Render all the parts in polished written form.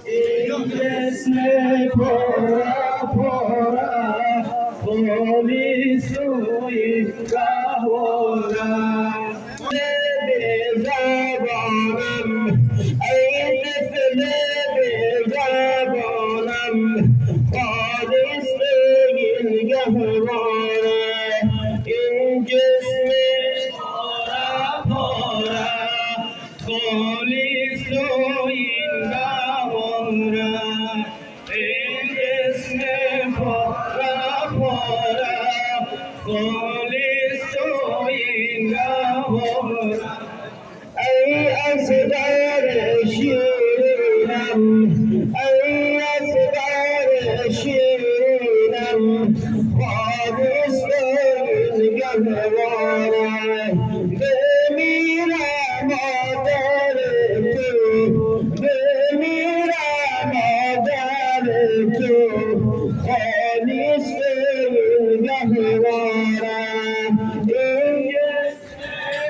این جسم پرا پرا خالی سوی گهوارم به زبانم ای طفل به زبانم خالی سوی گهوارم این جسم پرا پرا خالی سوی گهوارم این جسم پرا پرا خالی سوی گهوارم ای اصغر شیرینم ای اصغر شیرینم خالی سوی گهوارم بمیرم مادر تو بمیرم مادر تو خالی سوی گهوارم این جسم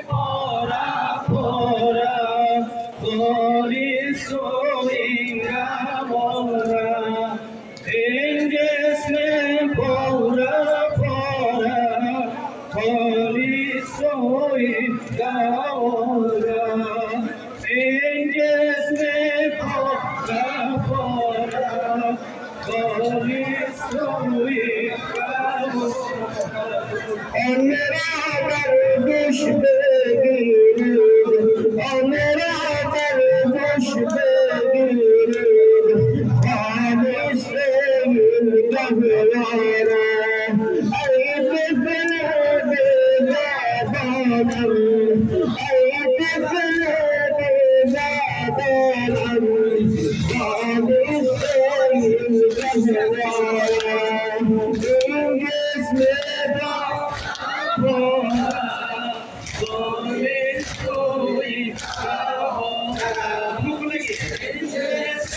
پرا پرا خالی سوی گهوارم این جسم پرا پرا خالی سوی گهوارم این جسم پرا پرا خالی سوی گهوارم آن را در گوش بگیرید آن را در گوش بگیرید خالی سوی گهوارم ای طفل به زبانم ای طفل به زبانم خالی سوی گهوارم این جسم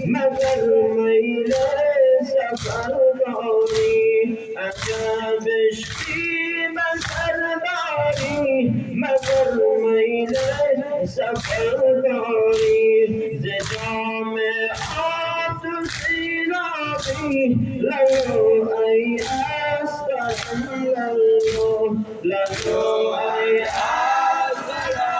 مگر میل سفر داری عجب عشقی من سرداری مگر میل سفر داری ز جام آب تو سیرابی لگو ای استغفرالله لگو ای استغفرالله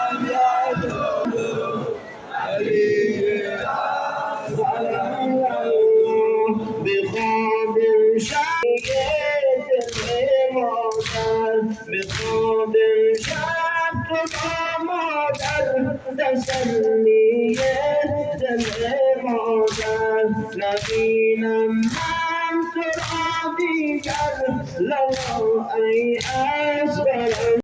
بخواب شب تو با مادر تسلی دل مادر نبینم من تو را دیگر لو ای اصغر